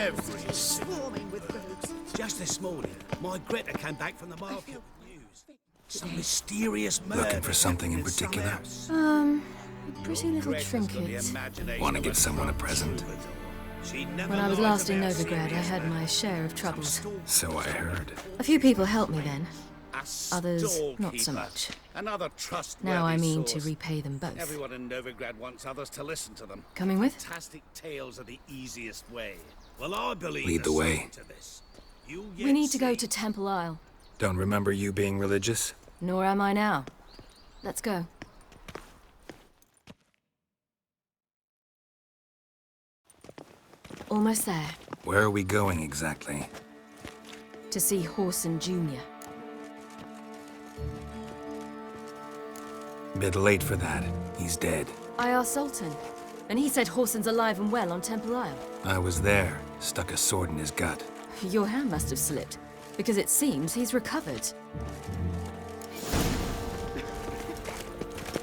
Every Swarming with groups. Just this morning, my Greta came back from the market with news. Some mysterious murder. Looking for something in particular? A pretty little trinket. Want to give someone a present? When I was last in Novigrad, I had my share of troubles. So I heard. A few people helped me then. Others, not so much. Another trustworthy Now I mean to source. repay them both. Everyone in Novigrad wants others to listen to them. Coming with? Fantastic tales are the easiest way. Well, I believe Lead the there's way. something to this. You'll We yet need to go see. to Temple Isle. Don't remember you being religious? Nor am I now. Let's go. Almost there. Where are we going exactly? To see Horson Jr. Bit late for that. He's dead. I asked Sultan, and he said Horson's alive and well on Temple Isle. I was there. Stuck a sword in his gut. Your hand must have slipped, because it seems he's recovered.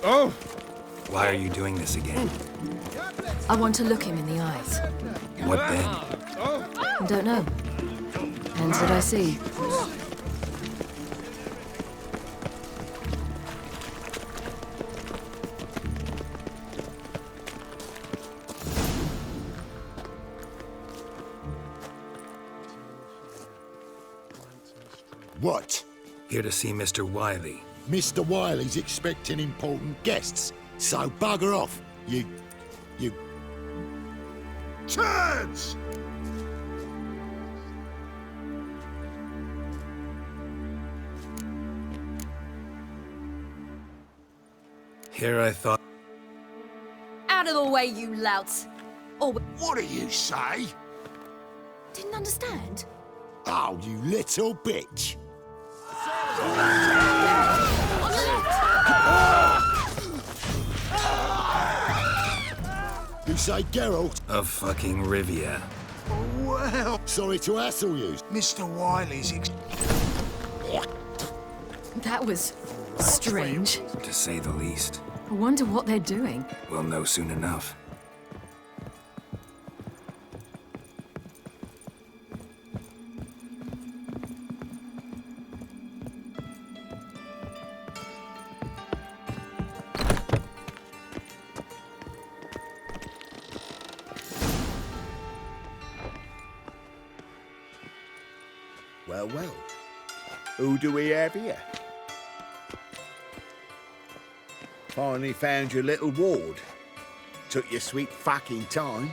Oh! Why are you doing this again? I want to look him in the eyes. What then? I don't know. Depends what I see. What? Here to see Mr. Wiley. Mr. Wiley's expecting important guests, so bugger off, you turds! Here I thought... Out of the way, you louts! Or What do you say? didn't understand? Oh, you little bitch! You say Geralt? Of fucking Rivia. Well, sorry to hassle you. Mr. Wiley's That was strange. To say the least. I wonder what they're doing. We'll know soon enough. Well, well. Who do we have here? Finally found your little ward. Took your sweet fucking time.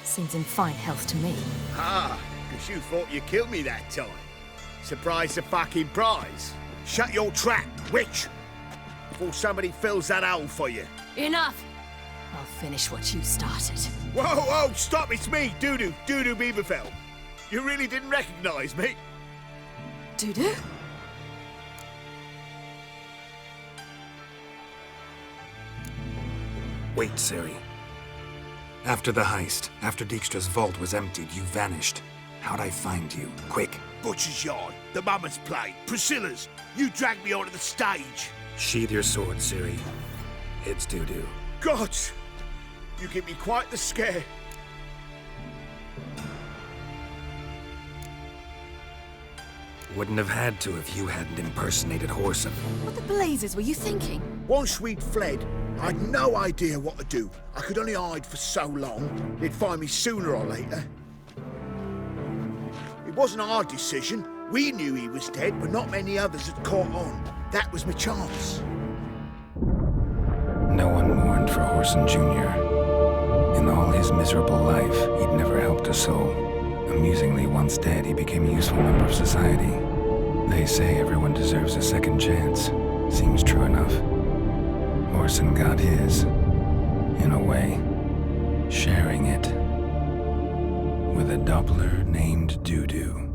Seems in fine health to me. Ah, because you thought you killed me that time. Surprise the fucking prize. Shut your trap, witch! Before somebody fills that hole for you. Enough! I'll finish what you started. Whoa, whoa, stop, it's me, Dudu Beaverfell. You really didn't recognize me? Dudu? Wait, Ciri. After the heist, after Dijkstra's vault was emptied, you vanished. How'd I find you? Quick. Butcher's Yard, the Mummer's Plate, Priscilla's. You dragged me onto the stage. Sheathe your sword, Ciri. It's Dudu. God, you give me quite the scare. Wouldn't have had to if you hadn't impersonated Horson. What the blazes were you thinking? Once we'd fled, I'd no idea what to do. I could only hide for so long. They'd find me sooner or later. It wasn't our decision. We knew he was dead, but not many others had caught on. That was my chance. No one mourned for Horson Jr. In all his miserable life, he'd never helped a soul. Amusingly, once dead, he became a useful member of society. They say everyone deserves a second chance. Seems true enough. Horson got his, in a way, sharing it with a Doppler named Dudu.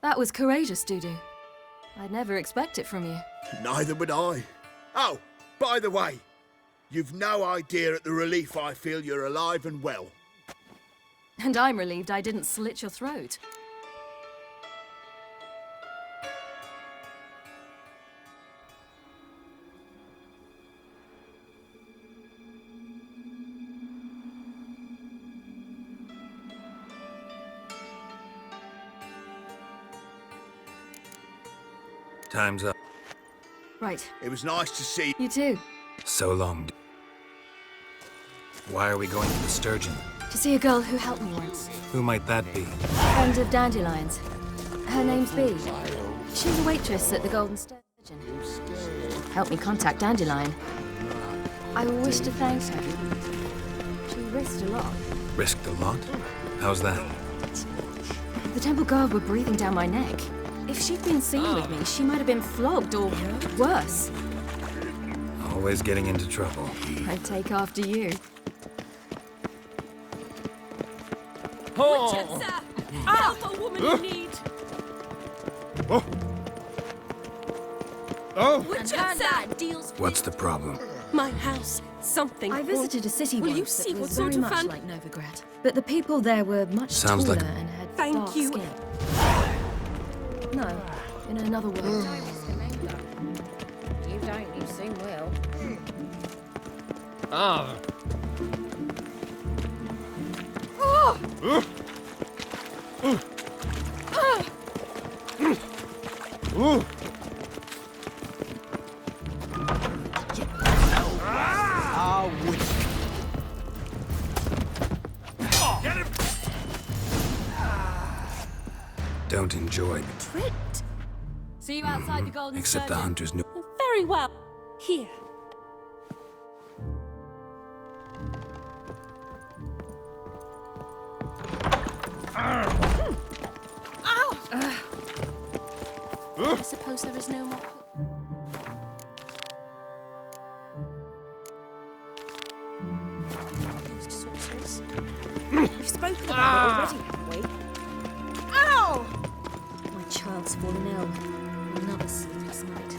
That was courageous, Dudu. I'd never expect it from you. Neither would I. Oh, by the way, you've no idea at the relief I feel you're alive and well. And I'm relieved I didn't slit your throat. Time's up. Right. It was nice to see You too. So long. Why are we going to the Sturgeon? To see a girl who helped me once. Who might that be? Friend of Dandelion's. Her name's Bee. She's a waitress at the Golden Sturgeon. Helped me contact Dandelion. I wish to thank her. She risked a lot. Risked a lot? How's that? The temple guard were breathing down my neck. If she'd been seen with me, she might have been flogged or worse. Always getting into trouble. I'd take after you. Richard, sir! Help a woman in need! Richard, sir! Deals What's the problem? my house. Something. I visited a city Will you once see that what was sort very of much fan- like Novigrad. But the people there were much Sounds taller like- and had Thank dark you. skin. No, in another world. You don't, you soon will. Don't enjoy, Tricked. See you outside the Golden except the Sturgeon. hunters knew. Very well. Here. Ow! I suppose there is no more. Sorcerers. We've spoken about it already, haven't we? Ow! My child's fallen ill. Another sleepless night.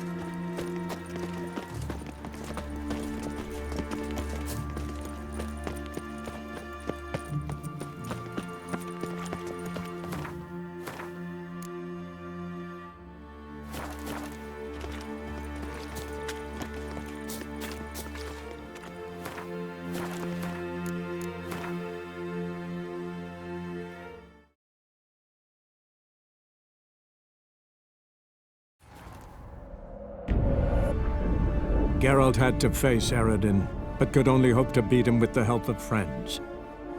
Geralt had to face Eredin, but could only hope to beat him with the help of friends.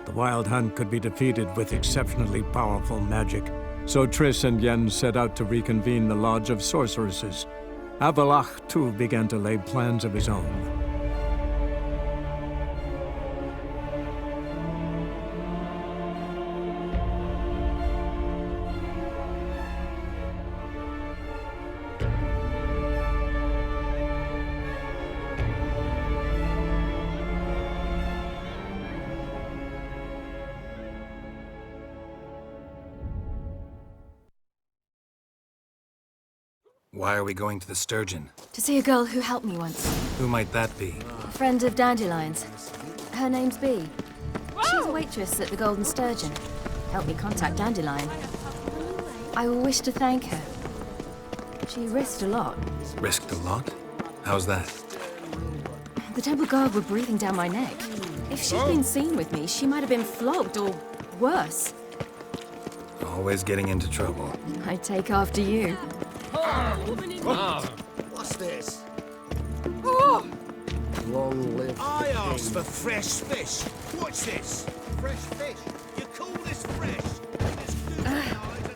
The Wild Hunt could be defeated with exceptionally powerful magic, so Triss and Yen set out to reconvene the Lodge of Sorceresses. Avalach, too, began to lay plans of his own. Why are we going to the Sturgeon? To see a girl who helped me once. Who might that be? A friend of Dandelion's. Her name's Bee. She's a waitress at the Golden Sturgeon. Helped me contact Dandelion. I wish to thank her. She risked a lot. Risked a lot? How's that? The temple guard were breathing down my neck. If she'd been seen with me, she might have been flogged or worse. Always getting into trouble. I'd take after you. Woman in What's this? Long live. I asked for fresh fish. What's this? Fresh fish? You call this fresh? It's food in eyes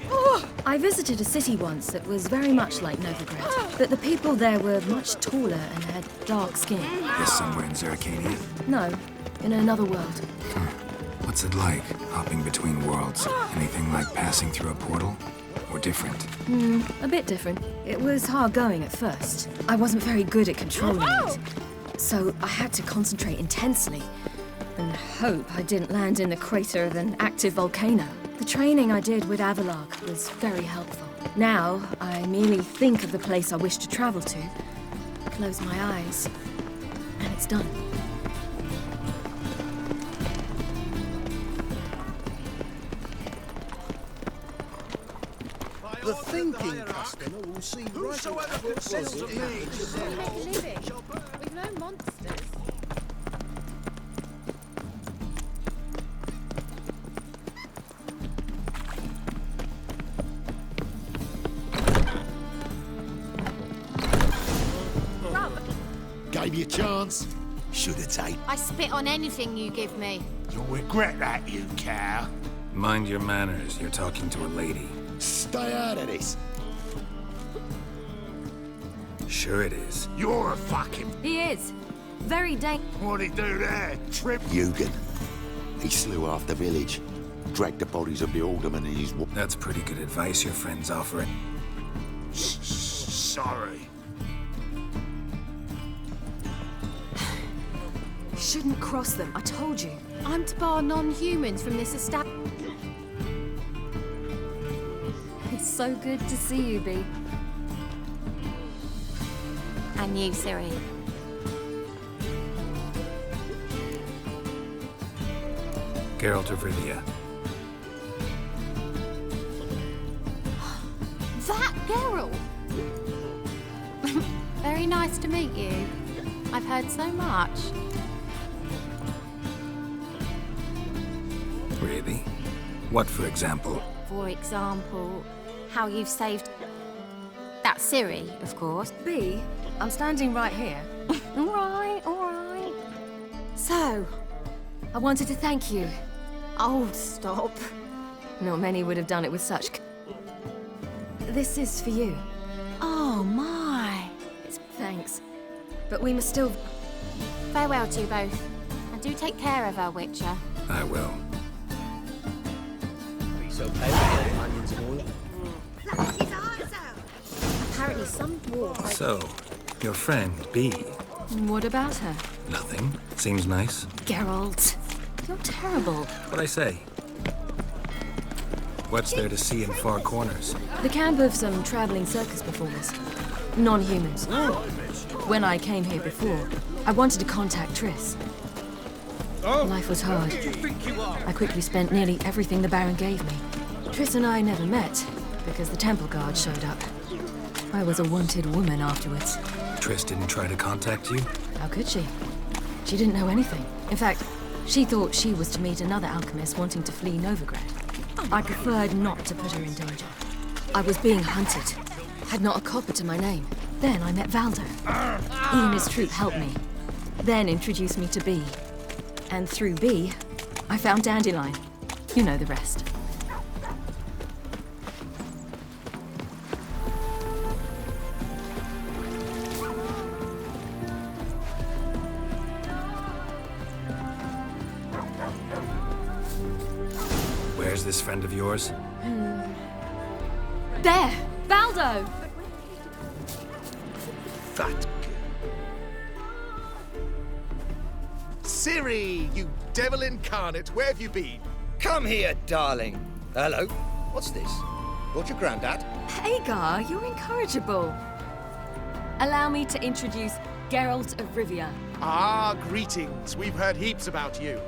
and I visited a city once that was very much like Novigrad, but the people there were much taller and had dark skin. This somewhere in Zeracania? No, in another world. What's it like, hopping between worlds? Anything like passing through a portal? Or different? A bit different. It was hard going at first. I wasn't very good at controlling it. So I had to concentrate intensely and hope I didn't land in the crater of an active volcano. The training I did with Avalach was very helpful. Now, I merely think of the place I wish to travel to, close my eyes, and it's done. The thinking customer will see right whosoever conceals a Make a living. We've no monsters. Gave you a chance. Should have taken. I spit on anything you give me. You'll regret that, you cow. Mind your manners, you're talking to a lady. Stay out of this. Sure it is. You're a fucking... He is. Very What'd he do there? Trip? Eugen. He slew half the village. Dragged the bodies of the alderman and his... That's pretty good advice your friend's offering. Sorry. Shouldn't cross them, I told you. I'm to bar non-humans from this establishment. It's so good to see you, Bee. And you, Siri. Geralt of Rivia. That Geralt! Very nice to meet you. I've heard so much. Really? What, for example? For example, how you've saved... That Siri, of course. Bee, I'm standing right here. All right, all right. So, I wanted to thank you. oh, stop. Not many would have done it with such... This is for you. Oh, my. Thanks. But we must still... Farewell to you both. And do take care of her, Witcher. I will. Apparently some dwarf... So, your friend, Bee. What about her? Nothing. Seems nice. Geralt, you're terrible. What'd I say? What's there to see in far corners? The camp of some traveling circus performers. Non-humans. When I came here before, I wanted to contact Triss. Life was hard. I quickly spent nearly everything the Baron gave me. Triss and I never met, because the temple guard showed up. I was a wanted woman afterwards. Triss didn't try to contact you? How could she? She didn't know anything. In fact, she thought she was to meet another alchemist wanting to flee Novigrad. I preferred not to put her in danger. I was being hunted. Had not a copper to my name. Then I met Valdo. He and his troop helped me. Then introduced me to Bee. And through Bee, I found Dandelion. You know the rest. Where's this friend of yours? There! Valdo! That Siri, you devil incarnate, where have you been? Come here, darling. Hello. What's this? Brought your granddad? Hagar, you're incorrigible. Allow me to introduce Geralt of Rivia. Ah, greetings. We've heard heaps about you.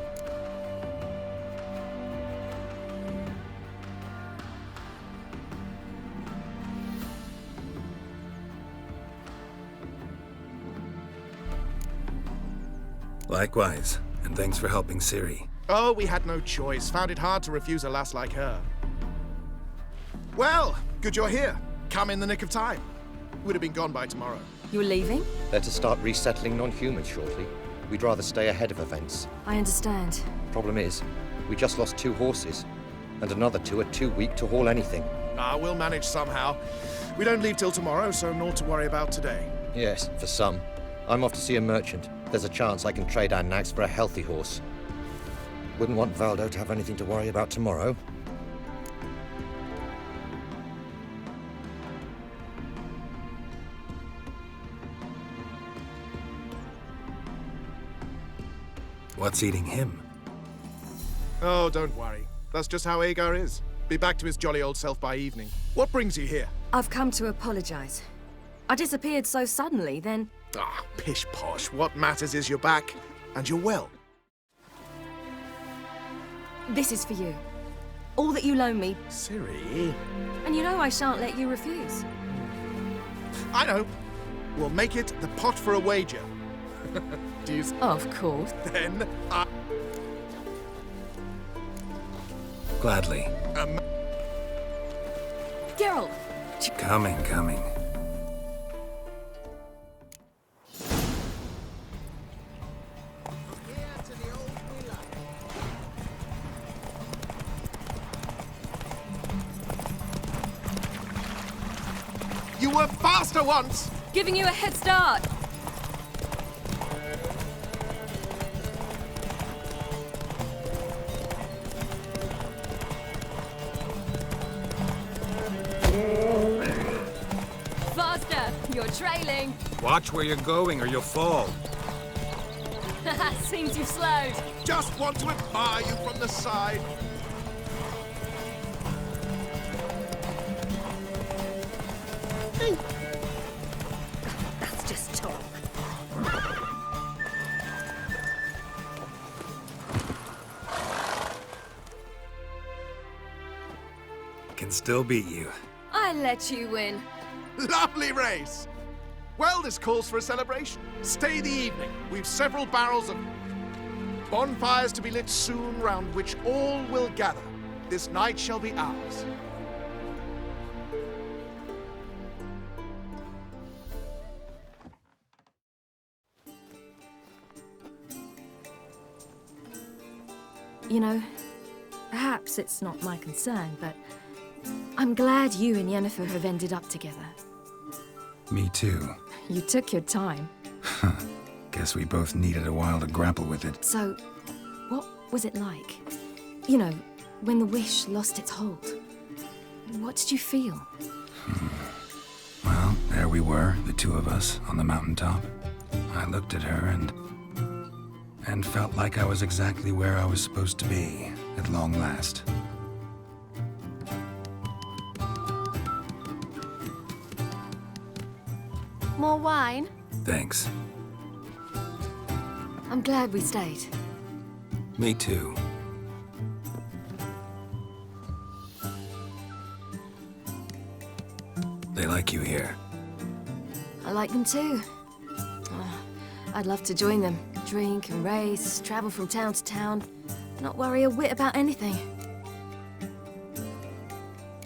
Likewise, and thanks for helping Ciri. Oh, we had no choice. Found it hard to refuse a lass like her. Well, good you're here. Come in the nick of time. Would have been gone by tomorrow. You're leaving? They're to start resettling non-humans shortly. We'd rather stay ahead of events. I understand. Problem is, we just lost 2 horses, and another 2 are too weak to haul anything. Ah, we'll manage somehow. We don't leave till tomorrow, so naught to worry about today. Yes, for some. I'm off to see a merchant. There's a chance I can trade our nags for a healthy horse. Wouldn't want Valdo to have anything to worry about tomorrow. What's eating him? Oh, don't worry. That's just how Agar is. Be back to his jolly old self by evening. What brings you here? I've come to apologize. I disappeared so suddenly, then... Ah, pish posh. What matters is you're back, and you're well. This is for you. All that you loan me, Ciri? and you know I shan't let you refuse. I know. We'll make it the pot for a wager. Do you... Of course. Then I... Gladly. Geralt! Coming. You were faster once! Giving you a head start. Faster! You're trailing. Watch where you're going or you'll fall. Seems you've slowed. Just want to admire you from the side. That's just talk. Can still beat you. I let you win. Lovely race! Well, this calls for a celebration. Stay the evening. We've several barrels of bonfires to be lit soon, round which all will gather. This night shall be ours. You know, perhaps it's not my concern, but I'm glad you and Yennefer have ended up together. Me too. You took your time. Guess we both needed a while to grapple with it. So, what was it like? You know, when the wish lost its hold. What did you feel? Well, there we were, the two of us, on the mountaintop. I looked at her and felt like I was exactly where I was supposed to be, at long last. More wine? Thanks. I'm glad we stayed. Me too. They like you here. I like them too. I'd love to join them. Drink and race, travel from town to town, not worry a whit about anything.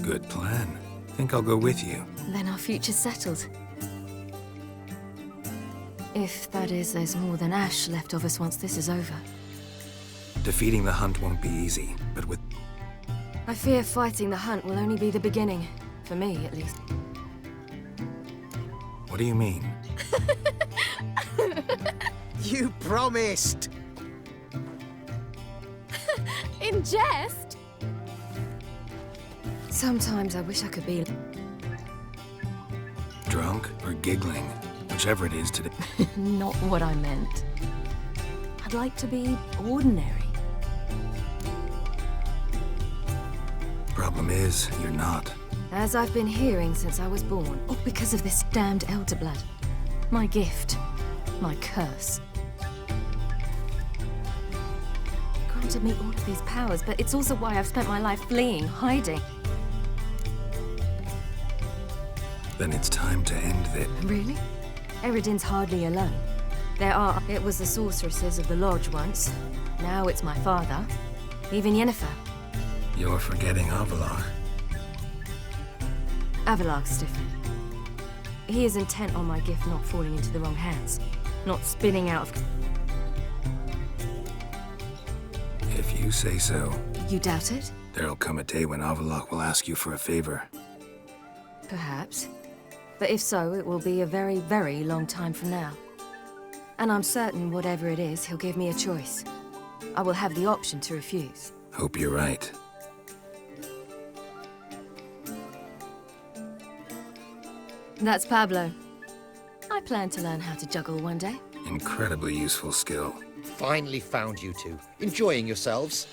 Good plan. Think I'll go with you. Then our future's settled. If, that is, there's more than ash left of us once this is over. Defeating the hunt won't be easy, but with... I fear fighting the hunt will only be the beginning. For me, at least. What do you mean? You promised! In jest? Sometimes I wish I could be... Drunk or giggling, whichever it is today. Not what I meant. I'd like to be ordinary. Problem is, you're not. As I've been hearing since I was born. All because of this damned elder blood. My gift. My curse. Granted me all of these powers, but it's also why I've spent my life fleeing, hiding. Then it's time to end this. Really? Eredin's hardly alone. It was the sorceresses of the Lodge once. Now it's my father. Even Yennefer. You're forgetting Avallac'h. Avallac'h's different. He is intent on my gift not falling into the wrong hands. Not spinning out of... If you say so. You doubt it? There'll come a day when Avallac'h will ask you for a favor. Perhaps. But if so, it will be a very, very long time from now. And I'm certain whatever it is, he'll give me a choice. I will have the option to refuse. Hope you're right. That's Pablo. I plan to learn how to juggle one day. Incredibly useful skill. Finally found you two. Enjoying yourselves?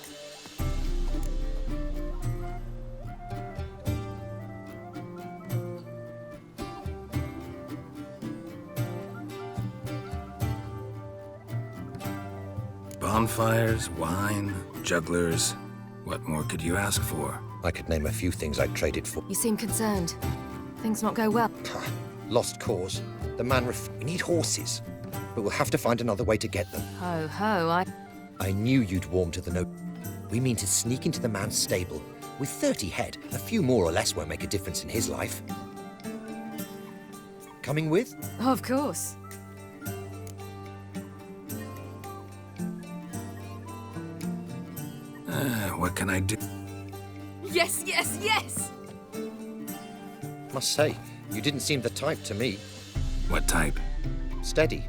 Bonfires, wine, jugglers. What more could you ask for? I could name a few things I'd trade it for. You seem concerned. Things not go well. Lost cause. The man We need horses. But we'll have to find another way to get them. Ho, ho, I knew you'd warm to the note. We mean to sneak into the man's stable. With 30 head, a few more or less won't make a difference in his life. Coming with? Of course. What can I do? Yes, yes, yes! Must say, You didn't seem the type to me. What type? Steady.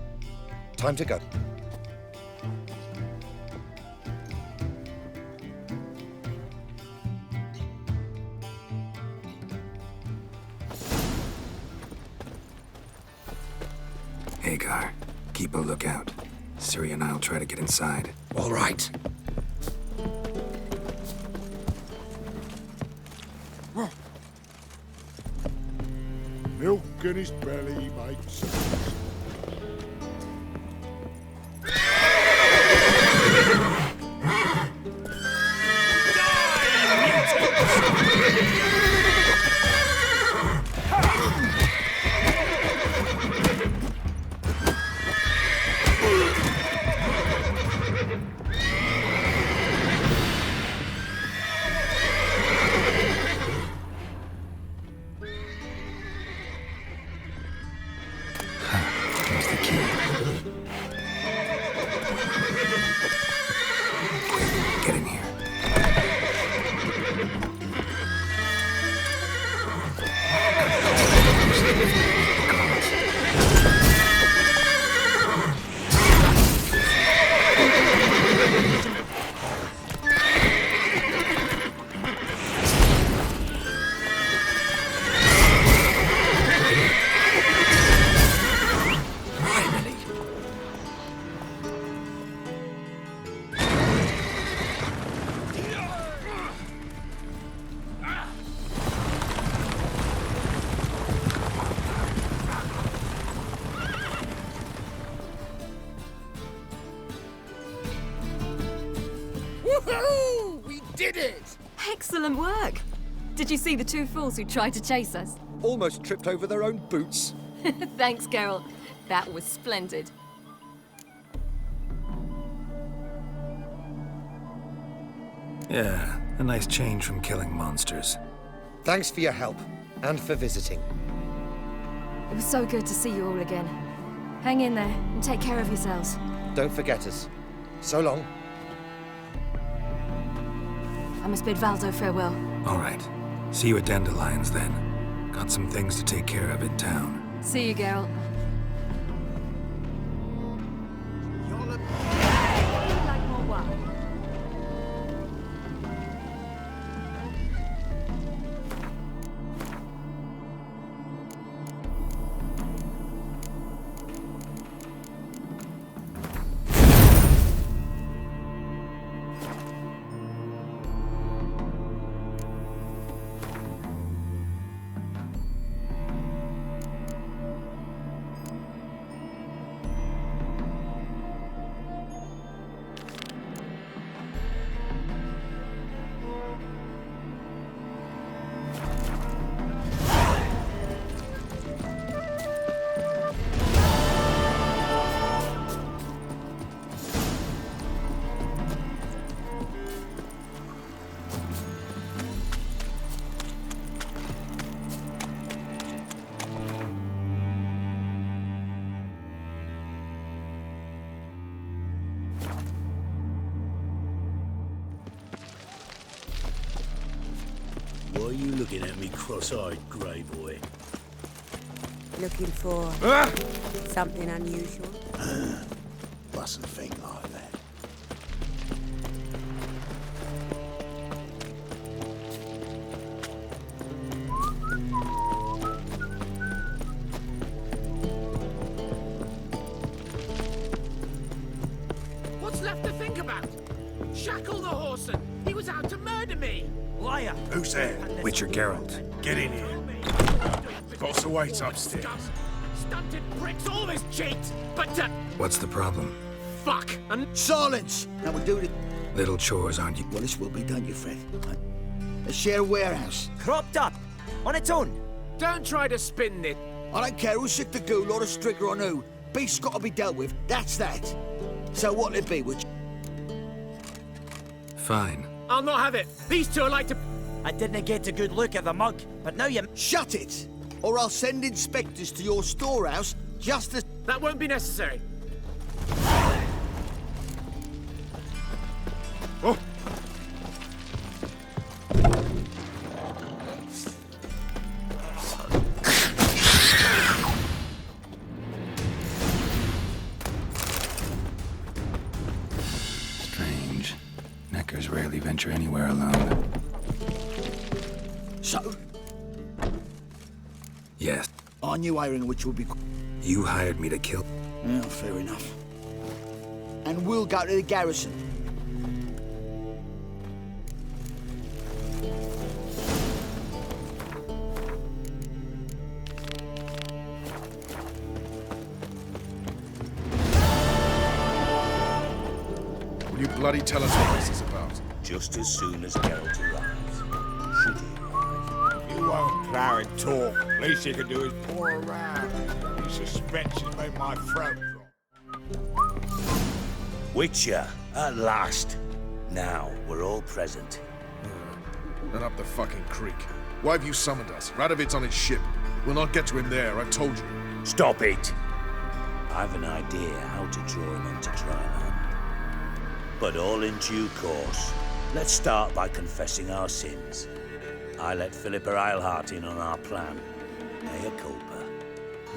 Time to go. Hagar, keep a lookout. Ciri and I'll try to get inside. All right. Milk in his belly makes sense. Here's the key. Get in here. Woohoo! We did it! Excellent work! Did you see the two fools who tried to chase us? Almost tripped over their own boots. Thanks, Geralt. That was splendid. Yeah, a nice change from killing monsters. Thanks for your help, and for visiting. It was so good to see you all again. Hang in there and take care of yourselves. Don't forget us. So long. I must bid Valdo farewell. All right. See you at Dandelions then. Got some things to take care of in town. See you, Geralt. Like more what? Why are you looking at me cross-eyed, grey boy? Looking for something unusual? Mustn't think like that. What's left to think about? Shackle the horse, he was out to murder me! Liar! Who's there? Witcher Geralt. Get in here. Boss awaits upstairs. Stunted pricks always cheat! But, What's the problem? fuck! And Silence! Now we'll do it. Little chores, aren't you? Well, this will be done, you Fred. A share warehouse. cropped up! On its own! Don't try to spin it. I don't care who's sick the ghoul or the strigger on who. Beast's got to be dealt with. That's that. So what'll it be, would you? Fine. I'll not have it. These two are like to... I didn't get a good look at the mug, but now you... Shut it! Or I'll send inspectors to your storehouse just as... That won't be necessary. Oh. venture anywhere alone. So, Yes, I knew Aaron which would be... you hired me to kill. Yeah, fair enough. And we'll go to the garrison. Will you bloody tell us what this is about? Just as soon as Geralt arrives. Should he arrive? You won't plough and talk. Least you can do is pour around. Any suspensions made my throat drop. Witcher, at last. Now, we're all present. And up the fucking creek. Why have you summoned us? Radovid's on his ship. We'll not get to him there, I've told you. Stop it! I've an idea how to draw him onto dry land. But all in due course. Let's start by confessing our sins. I let Philippa Eilhart in on our plan. Mea culpa.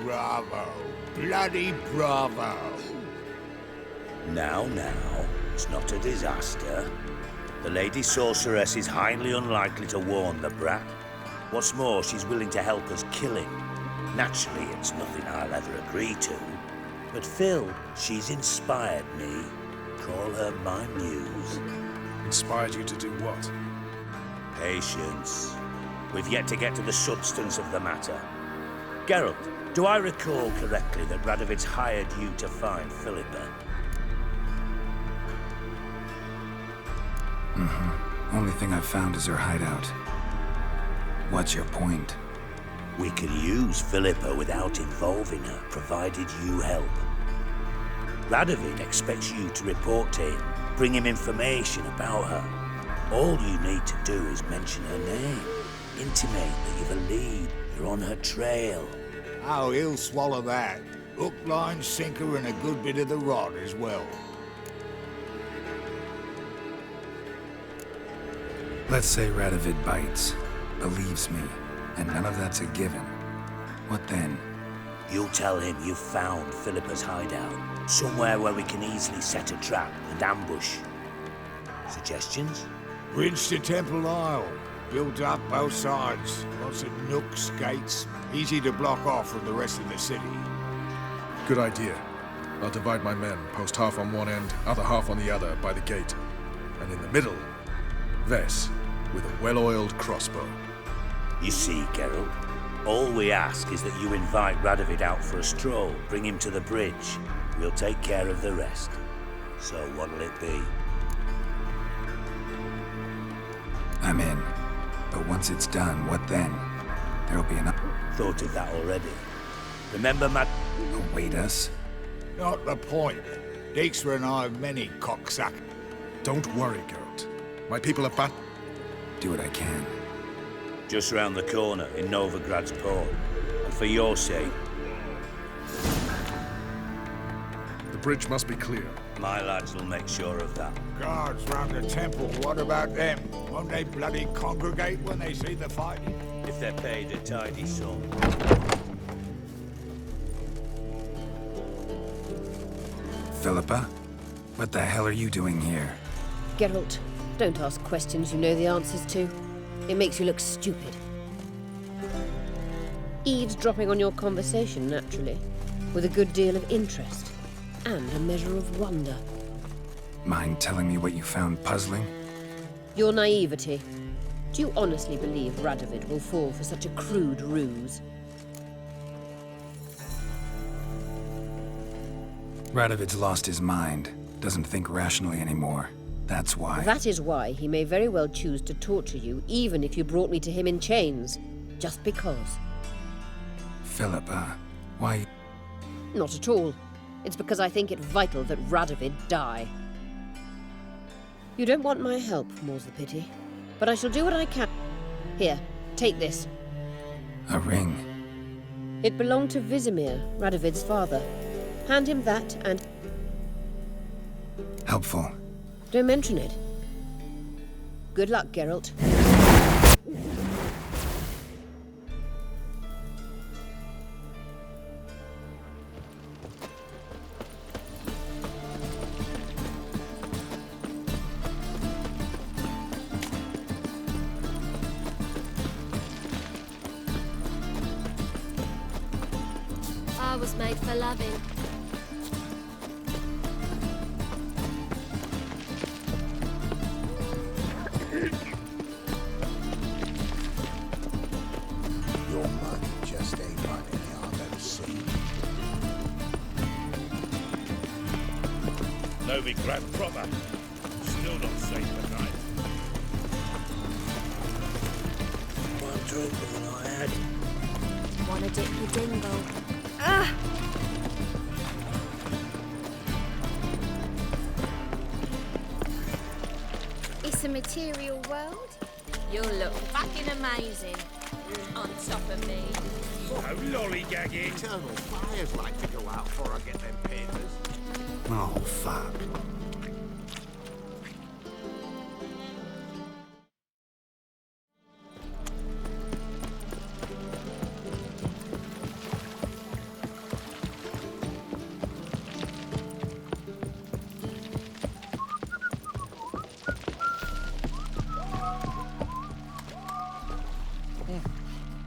Bravo. Bloody bravo. Now, it's not a disaster. The Lady Sorceress is highly unlikely to warn the brat. What's more, she's willing to help us kill him. Naturally, it's nothing I'll ever agree to. But Phil, she's inspired me. Call her my muse. Inspired you to do what? Patience. We've yet to get to the substance of the matter. Geralt, do I recall correctly that Radovid's hired you to find Philippa? Mm-hmm. Only thing I've found is her hideout. What's your point? We can use Philippa without involving her, provided you help. Radovid expects you to report to him, bring him information about her. All you need to do is mention her name, intimate that you've a lead, you're on her trail. Oh, he'll swallow that. Hook, line, sinker, and a good bit of the rod as well. Let's say Radovid bites, believes me, and none of that's a given. What then? You'll tell him you've found Philippa's hideout, somewhere where we can easily set a trap and ambush. Suggestions? Bridge to Temple Isle. Built up both sides. Lots of nooks, gates. Easy to block off from the rest of the city. Good idea. I'll divide my men, post half on one end, other half on the other, by the gate. And in the middle, Vess, with a well-oiled crossbow. You see, Geralt, all we ask is that you invite Radovid out for a stroll, bring him to the bridge. We'll take care of the rest. So what'll it be? I'm in. But once it's done, what then? There'll be enough. Thought of that already. Remember, Await us? Not the point. Dijkstra and I have many cocksuckers. Don't worry, Geralt. My people are Do what I can. Just round the corner in Novigrad's port. And for your sake. The bridge must be clear. My lads will make sure of that. Guards round the temple, what about them? Won't they bloody congregate when they see the fighting? If they're paid a tidy sum. Philippa? What the hell are you doing here? Geralt, don't ask questions you know the answers to. It makes you look stupid. Eavesdropping on your conversation, naturally, with a good deal of interest, and a measure of wonder. Mind telling me what you found puzzling? Your naivety. Do you honestly believe Radovid will fall for such a crude ruse? Radovid's lost his mind. Doesn't think rationally anymore. That's why. That is why he may very well choose to torture you, even if you brought me to him in chains. Just because. Philippa, why? Not at all. It's because I think it vital that Radovid die. You don't want my help, more's the pity. But I shall do what I can. Here, take this. A ring. It belonged to Vizimir, Radovid's father. Hand him that and... Helpful. Don't mention it. Good luck, Geralt. I was made for loving. Your money just ain't money I've ever seen. Novigrad proper. Still not safe at night. One drink than I had. Wanna dip your dingle? It's a material world. You'll look fucking amazing on top of me. No lollygagging. Eternal fires like to go out before I get them papers. Oh, fuck.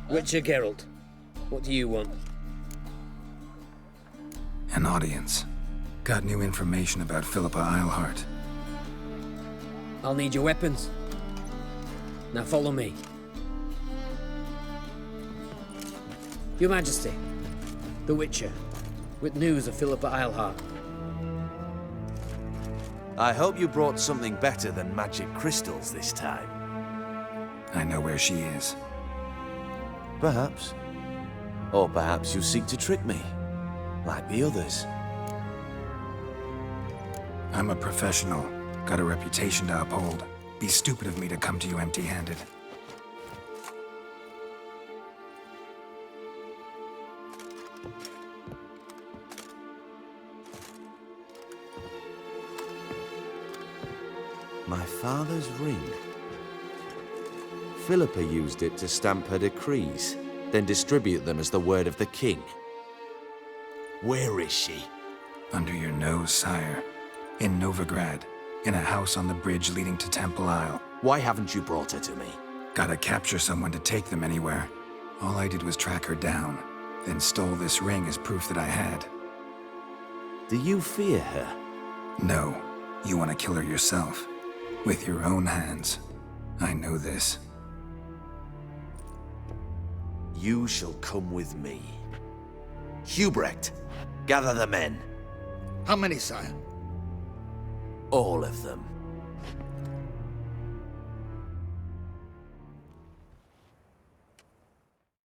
Witcher Geralt, what do you want? An audience. Got new information about Philippa Eilhart. I'll need your weapons. Now follow me. Your Majesty, the Witcher, with news of Philippa Eilhart. I hope you brought something better than magic crystals this time. I know where she is. Perhaps. Or perhaps you seek to trick me, like the others. I'm a professional. Got a reputation to uphold. Be stupid of me to come to you empty-handed. My father's ring. Philippa used it to stamp her decrees, then distribute them as the word of the king. Where is she? Under your nose, sire. In Novigrad. In a house on the bridge leading to Temple Isle. Why haven't you brought her to me? Gotta capture someone to take them anywhere. All I did was track her down, then stole this ring as proof that I had. Do you fear her? No. You want to kill her yourself. With your own hands. I know this. You shall come with me. Hubrecht, gather the men. How many, sire? All of them.